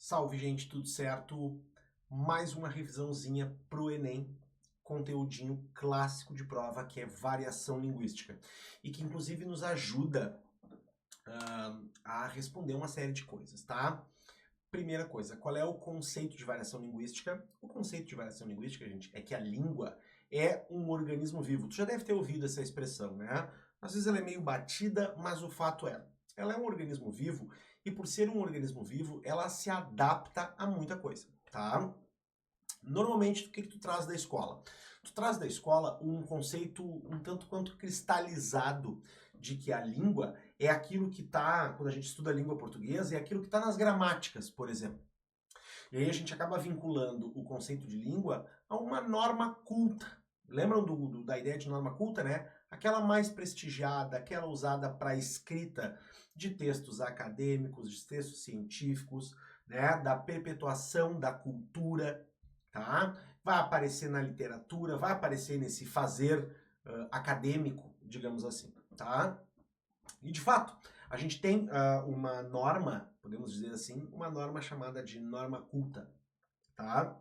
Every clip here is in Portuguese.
Salve, gente, tudo certo? Mais uma revisãozinha pro Enem, conteúdinho clássico de prova que é variação linguística e que inclusive nos ajuda a responder uma série de coisas, tá? Primeira coisa, qual é o conceito de variação linguística? O conceito de variação linguística, gente, é que a língua é um organismo vivo. Tu já deve ter ouvido essa expressão, né? Às vezes ela é meio batida, mas o fato é, ela é um organismo vivo e por ser um organismo vivo, ela se adapta a muita coisa, tá? Normalmente, o que tu traz da escola? Tu traz da escola um conceito um tanto quanto cristalizado de que a língua é aquilo que está, quando a gente estuda a língua portuguesa, é aquilo que está nas gramáticas, por exemplo. E aí a gente acaba vinculando o conceito de língua a uma norma culta. Lembram da ideia de norma culta, né? Aquela mais prestigiada, aquela usada para escrita de textos acadêmicos, de textos científicos, né? Da perpetuação da cultura, tá? Vai aparecer na literatura, vai aparecer nesse fazer acadêmico, digamos assim, tá? E de fato, a gente tem uma norma, podemos dizer assim, uma norma chamada de norma culta, tá?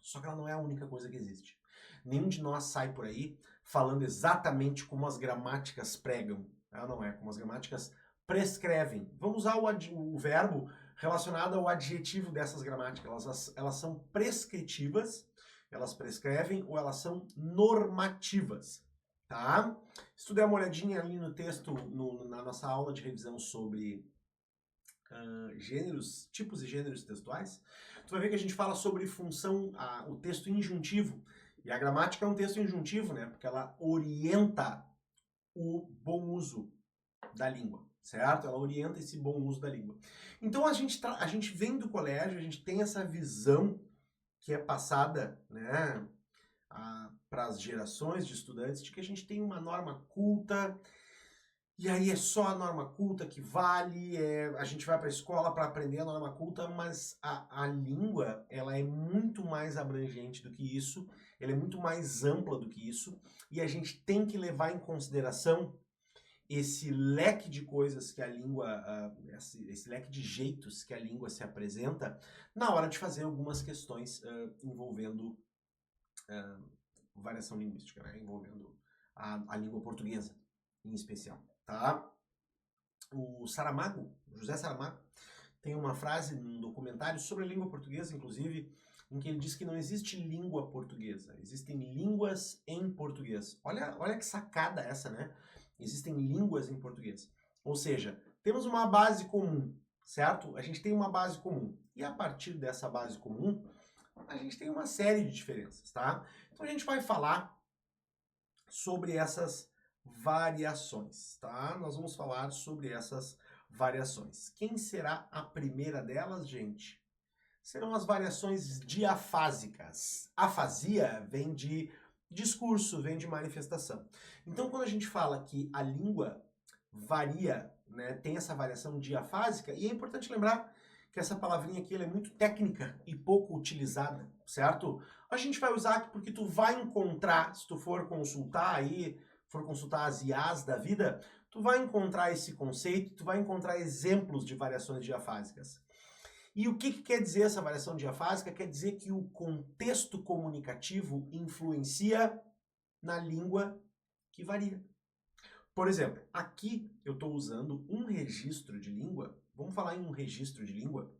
Só que ela não é a única coisa que existe. Nenhum de nós sai por aí falando exatamente como as gramáticas pregam. Ela não é, como as gramáticas prescrevem. Vamos usar o verbo relacionado ao adjetivo dessas gramáticas. Elas são prescritivas, elas prescrevem ou elas são normativas, tá? Se tu der uma olhadinha ali no texto, na nossa aula de revisão sobre gêneros, tipos e gêneros textuais, tu vai ver que a gente fala sobre função, o texto injuntivo. E a gramática é um texto injuntivo, né? Porque ela orienta o bom uso da língua, certo? Ela orienta esse bom uso da língua. Então a gente vem do colégio, a gente tem essa visão que é passada, né, para as gerações de estudantes de que a gente tem uma norma culta. E aí é só a norma culta que vale, a gente vai para a escola para aprender a norma culta, mas a língua, ela é muito mais abrangente do que isso, ela é muito mais ampla do que isso, e a gente tem que levar em consideração esse leque de coisas que a língua, esse leque de jeitos que a língua se apresenta na hora de fazer algumas questões envolvendo variação linguística, né? Envolvendo a língua portuguesa em especial, tá? O Saramago, José Saramago, tem uma frase num documentário sobre a língua portuguesa, inclusive, em que ele diz que não existe língua portuguesa, existem línguas em português. Olha que sacada essa, né? Existem línguas em português. Ou seja, temos uma base comum, certo? A gente tem uma base comum. E a partir dessa base comum, a gente tem uma série de diferenças, tá? Então a gente vai falar sobre essas variações, tá? Nós vamos falar sobre essas variações. Quem será a primeira delas, gente? Serão as variações diafásicas. Afasia vem de discurso, vem de manifestação. Então, quando a gente fala que a língua varia, né, tem essa variação diafásica, e é importante lembrar que essa palavrinha aqui ela é muito técnica e pouco utilizada, certo? A gente vai usar aqui porque tu vai encontrar, se tu for consultar aí, for consultar as IAs da vida, tu vai encontrar esse conceito, tu vai encontrar exemplos de variações diafásicas. E o que quer dizer essa variação diafásica? Quer dizer que o contexto comunicativo influencia na língua que varia. Por exemplo, aqui eu estou usando um registro de língua, vamos falar em um registro de língua,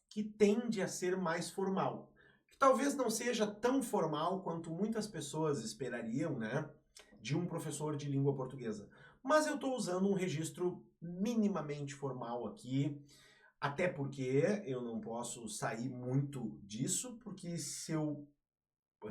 que tende a ser mais formal. Que talvez não seja tão formal quanto muitas pessoas esperariam, né, de um professor de língua portuguesa. Mas eu estou usando um registro minimamente formal aqui, até porque eu não posso sair muito disso, porque se eu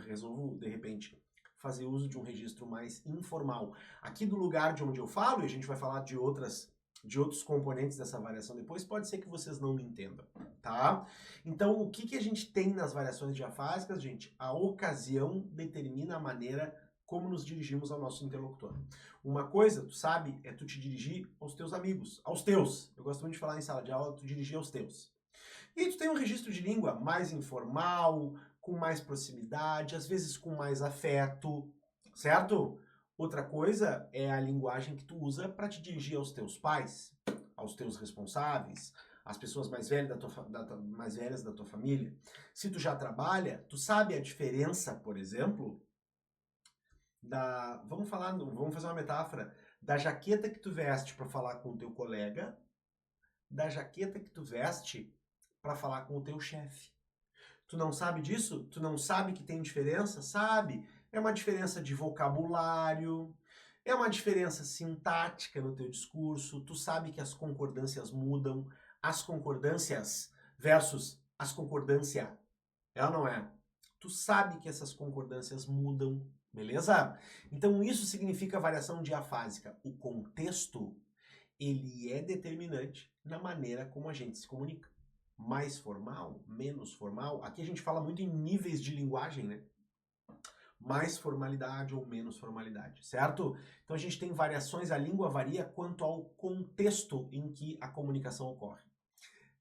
resolvo, de repente, fazer uso de um registro mais informal aqui do lugar de onde eu falo, e a gente vai falar de outros componentes dessa variação depois, pode ser que vocês não me entendam, tá? Então, o que a gente tem nas variações diafásicas, gente? A ocasião determina a maneira como nos dirigimos ao nosso interlocutor. Uma coisa, tu sabe, é tu te dirigir aos teus amigos, aos teus. Eu gosto muito de falar em sala de aula, tu dirigir aos teus. E tu tem um registro de língua mais informal, com mais proximidade, às vezes com mais afeto, certo? Outra coisa é a linguagem que tu usa para te dirigir aos teus pais, aos teus responsáveis, as pessoas mais velhas mais velhas da tua família. Se tu já trabalha, tu sabe a diferença, por exemplo, vamos fazer uma metáfora, da jaqueta que tu veste para falar com o teu colega, da jaqueta que tu veste para falar com o teu chefe. Tu não sabe disso? Tu não sabe que tem diferença? Sabe? É uma diferença de vocabulário, é uma diferença sintática no teu discurso, tu sabe que as concordâncias mudam, as concordâncias versus as concordâncias, é ou não é? Tu sabe que essas concordâncias mudam, beleza? Então isso significa variação diafásica. O contexto, ele é determinante na maneira como a gente se comunica. Mais formal, menos formal. Aqui a gente fala muito em níveis de linguagem, né? Mais formalidade ou menos formalidade, certo? Então a gente tem variações, a língua varia quanto ao contexto em que a comunicação ocorre.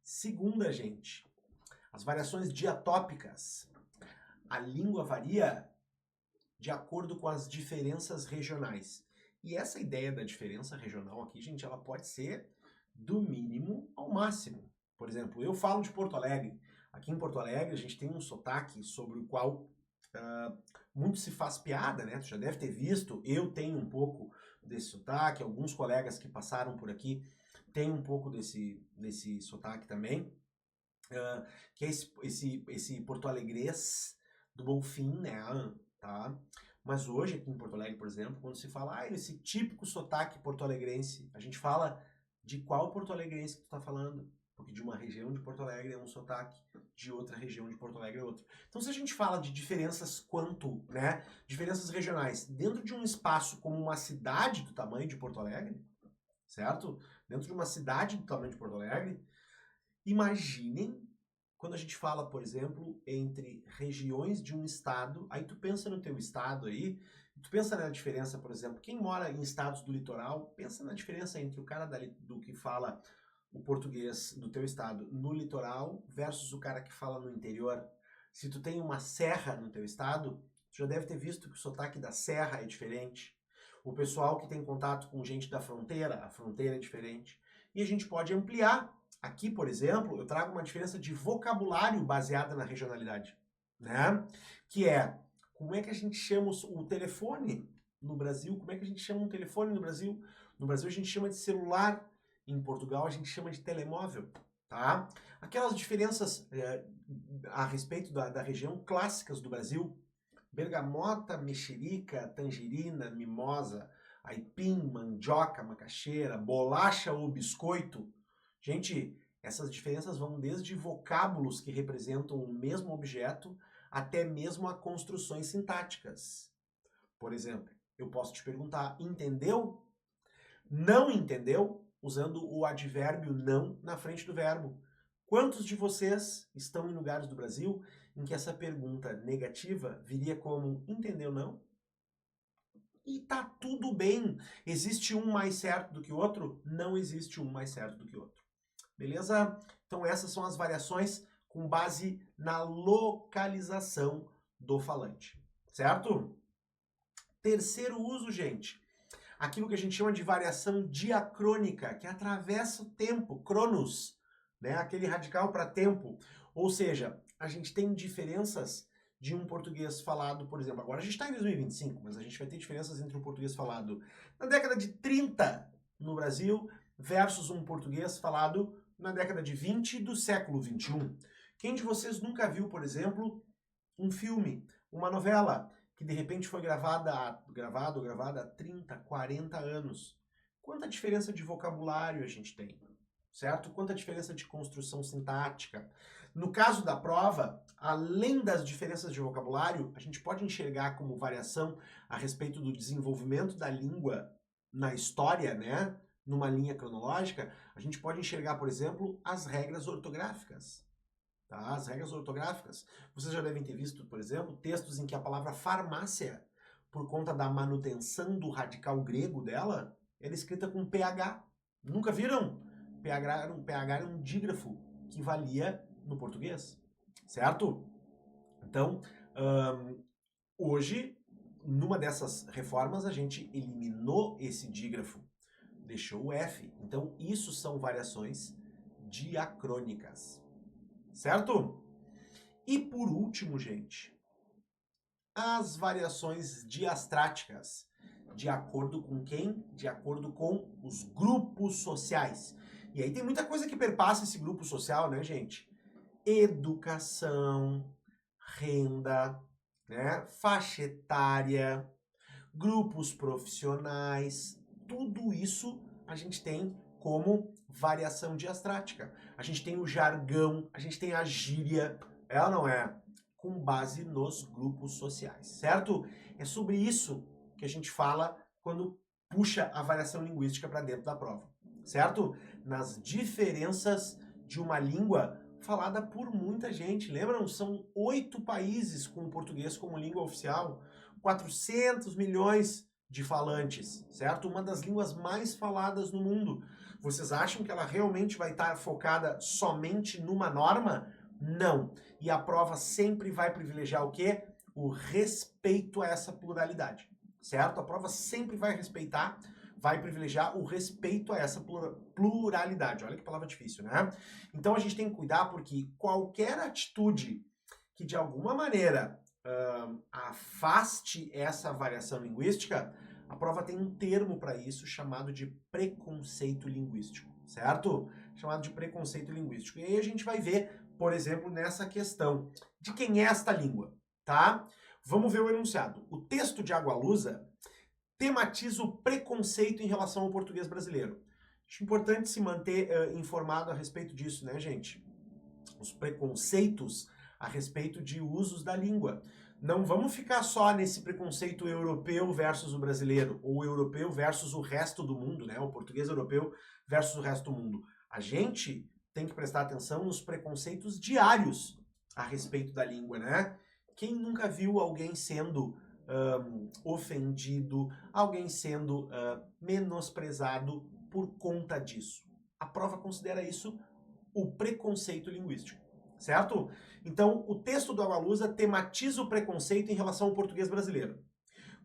Segunda, gente, as variações diatópicas. A língua varia de acordo com as diferenças regionais. E essa ideia da diferença regional aqui, gente, ela pode ser do mínimo ao máximo. Por exemplo, eu falo de Porto Alegre. Aqui em Porto Alegre a gente tem um sotaque sobre o qual muito se faz piada, né? Tu já deve ter visto, eu tenho um pouco desse sotaque, alguns colegas que passaram por aqui têm um pouco desse sotaque também, que é esse porto-alegrês do Bonfim, né? Tá? Mas hoje aqui em Porto Alegre, por exemplo, quando se fala esse típico sotaque porto-alegrense, a gente fala de qual porto-alegrense que tu tá falando? Porque de uma região de Porto Alegre é um sotaque, de outra região de Porto Alegre é outro. Então se a gente fala de diferenças né, diferenças regionais, dentro de um espaço como uma cidade do tamanho de Porto Alegre, certo? Dentro de uma cidade do tamanho de Porto Alegre, imaginem quando a gente fala, por exemplo, entre regiões de um estado, aí tu pensa no teu estado aí, tu pensa na diferença, por exemplo, quem mora em estados do litoral, pensa na diferença entre o cara do que fala o português do teu estado no litoral versus o cara que fala no interior. Se tu tem uma serra no teu estado, tu já deve ter visto que o sotaque da serra é diferente. O pessoal que tem contato com gente da fronteira, a fronteira é diferente. E a gente pode ampliar. Aqui, por exemplo, eu trago uma diferença de vocabulário baseada na regionalidade, né? Que é, como é que a gente chama o telefone no Brasil? Como é que a gente chama um telefone no Brasil? No Brasil a gente chama de celular. Em Portugal a gente chama de telemóvel, tá? Aquelas diferenças a respeito da região clássicas do Brasil, bergamota, mexerica, tangerina, mimosa, aipim, mandioca, macaxeira, bolacha ou biscoito. Gente, essas diferenças vão desde vocábulos que representam o mesmo objeto até mesmo a construções sintáticas. Por exemplo, eu posso te perguntar, entendeu? Não entendeu? Usando o advérbio não na frente do verbo. Quantos de vocês estão em lugares do Brasil em que essa pergunta negativa viria como entendeu não? E tá tudo bem. Existe um mais certo do que o outro? Não existe um mais certo do que o outro. Beleza? Então essas são as variações com base na localização do falante. Certo? Terceiro uso, gente. Aquilo que a gente chama de variação diacrônica, que atravessa o tempo, cronos, né? Aquele radical para tempo. Ou seja, a gente tem diferenças de um português falado, por exemplo, agora a gente está em 2025, mas a gente vai ter diferenças entre um português falado na década de 30 no Brasil versus um português falado na década de 20 do século 21. Quem de vocês nunca viu, por exemplo, um filme, uma novela, que de repente foi gravada há 30, 40 anos? Quanta diferença de vocabulário a gente tem, certo? Quanta diferença de construção sintática. No caso da prova, além das diferenças de vocabulário, a gente pode enxergar como variação a respeito do desenvolvimento da língua na história, né? Numa linha cronológica, a gente pode enxergar, por exemplo, as regras ortográficas. Tá? As regras ortográficas. Vocês já devem ter visto, por exemplo, textos em que a palavra farmácia, por conta da manutenção do radical grego dela, era escrita com PH. Nunca viram? PH era um dígrafo que valia no português, certo? Então, hoje, numa dessas reformas, a gente eliminou esse dígrafo, deixou o F. Então, isso são variações diacrônicas. Certo? E por último, gente, as variações diastráticas. De acordo com quem? De acordo com os grupos sociais. E aí tem muita coisa que perpassa esse grupo social, né, gente? Educação, renda, né, faixa etária, grupos profissionais, tudo isso a gente tem como variação diastrática. A gente tem o jargão, a gente tem a gíria, é ou não é? Com base nos grupos sociais, certo? É sobre isso que a gente fala quando puxa a variação linguística para dentro da prova, certo? Nas diferenças de uma língua falada por muita gente. Lembram? São 8 países com o português como língua oficial, 400 milhões de falantes, certo? Uma das línguas mais faladas no mundo. Vocês acham que ela realmente vai estar focada somente numa norma? Não. E a prova sempre vai privilegiar o quê? O respeito a essa pluralidade, certo? A prova sempre vai respeitar, vai privilegiar o respeito a essa pluralidade. Olha que palavra difícil, né? Então a gente tem que cuidar porque qualquer atitude que de alguma maneira afaste essa variação linguística, a prova tem um termo para isso chamado de preconceito linguístico, certo? Chamado de preconceito linguístico. E aí a gente vai ver, por exemplo, nessa questão de quem é esta língua, tá? Vamos ver o enunciado. O texto de Agualusa tematiza o preconceito em relação ao português brasileiro. Acho importante se manter informado a respeito disso, né, gente? Os preconceitos a respeito de usos da língua. Não vamos ficar só nesse preconceito europeu versus o brasileiro, ou europeu versus o resto do mundo, né? O português europeu versus o resto do mundo. A gente tem que prestar atenção nos preconceitos diários a respeito da língua, né? Quem nunca viu alguém sendo ofendido, alguém sendo menosprezado por conta disso? A prova considera isso o preconceito linguístico, certo? Então, o texto do Agualusa tematiza o preconceito em relação ao português brasileiro.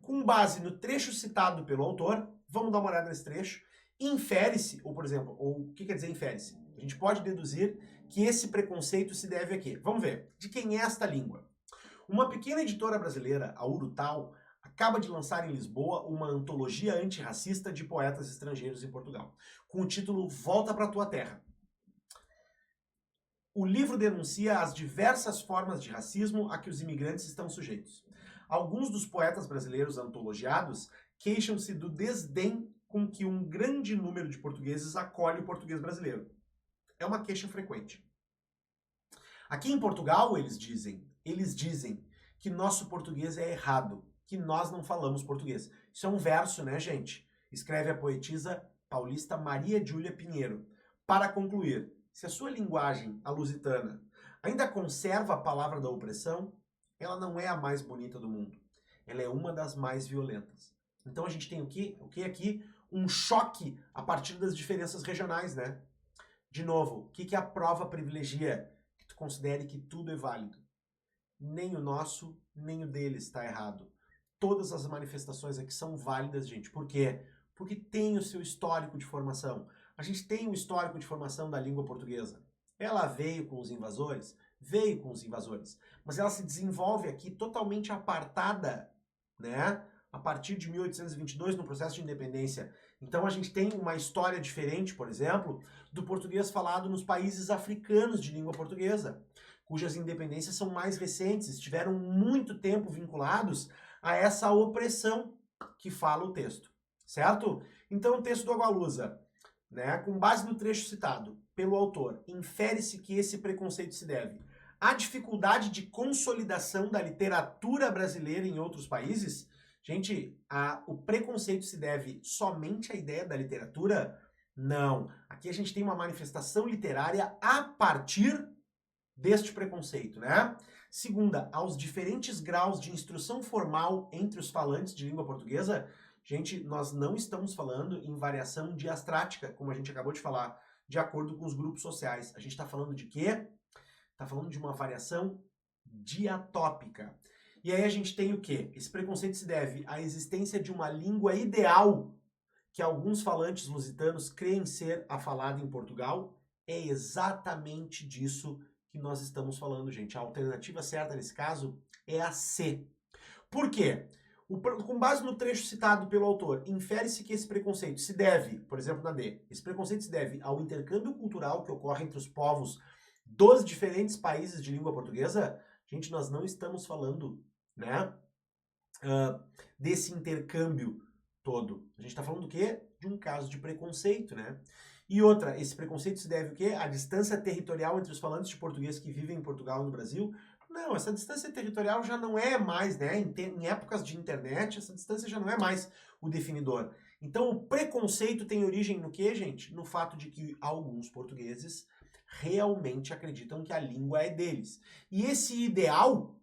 Com base no trecho citado pelo autor, vamos dar uma olhada nesse trecho, infere-se, ou por exemplo, o que quer dizer infere-se? A gente pode deduzir que esse preconceito se deve a quê? Vamos ver, de quem é esta língua? Uma pequena editora brasileira, a Urutau, acaba de lançar em Lisboa uma antologia antirracista de poetas estrangeiros em Portugal, com o título Volta pra Tua Terra. O livro denuncia as diversas formas de racismo a que os imigrantes estão sujeitos. Alguns dos poetas brasileiros antologiados queixam-se do desdém com que um grande número de portugueses acolhe o português brasileiro. É uma queixa frequente. Aqui em Portugal, eles dizem que nosso português é errado, que nós não falamos português. Isso é um verso, né, gente? Escreve a poetisa paulista Maria Júlia Pinheiro. Para concluir, se a sua linguagem, a lusitana, ainda conserva a palavra da opressão, ela não é a mais bonita do mundo. Ela é uma das mais violentas. Então a gente tem o que aqui? Um choque a partir das diferenças regionais, né? De novo, o que a prova privilegia? Que tu considere que tudo é válido. Nem o nosso, nem o deles está errado. Todas as manifestações aqui são válidas, gente. Por quê? Porque tem o seu histórico de formação. A gente tem o histórico de formação da língua portuguesa. Ela veio com os invasores? Veio com os invasores. Mas ela se desenvolve aqui totalmente apartada, né? A partir de 1822, no processo de independência. Então a gente tem uma história diferente, por exemplo, do português falado nos países africanos de língua portuguesa, cujas independências são mais recentes, estiveram muito tempo vinculados a essa opressão que fala o texto, certo? Então o texto do Agualusa, né, com base no trecho citado pelo autor, infere-se que esse preconceito se deve à dificuldade de consolidação da literatura brasileira em outros países. Gente, o preconceito se deve somente à ideia da literatura? Não. Aqui a gente tem uma manifestação literária a partir deste preconceito, né? Segunda, aos diferentes graus de instrução formal entre os falantes de língua portuguesa. Gente, nós não estamos falando em variação diastrática, como a gente acabou de falar, de acordo com os grupos sociais. A gente está falando de quê? Está falando de uma variação diatópica. E aí a gente tem o quê? Esse preconceito se deve à existência de uma língua ideal que alguns falantes lusitanos creem ser a falada em Portugal É exatamente disso que nós estamos falando, gente. A alternativa certa nesse caso é a C. Por quê? Com base no trecho citado pelo autor, infere-se que esse preconceito se deve, por exemplo, na D, esse preconceito se deve ao intercâmbio cultural que ocorre entre os povos dos diferentes países de língua portuguesa. Gente, nós não estamos falando, né, desse intercâmbio todo. A gente está falando do quê? De um caso de preconceito, né? E outra, esse preconceito se deve o quê? À distância territorial entre os falantes de português que vivem em Portugal e no Brasil. Não, essa distância territorial já não é mais, né? Em épocas de internet, essa distância já não é mais o definidor. Então, o preconceito tem origem no quê, gente? No fato de que alguns portugueses realmente acreditam que a língua é deles. E esse ideal,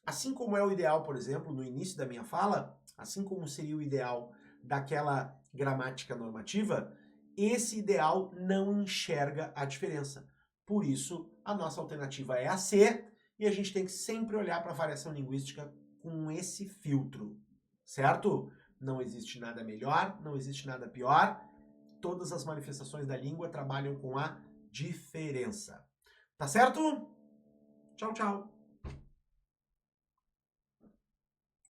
assim como é o ideal, por exemplo, no início da minha fala, assim como seria o ideal daquela gramática normativa, esse ideal não enxerga a diferença. Por isso, a nossa alternativa é a C, e a gente tem que sempre olhar para a variação linguística com esse filtro, certo? Não existe nada melhor, não existe nada pior. Todas as manifestações da língua trabalham com a diferença. Tá certo? Tchau, tchau.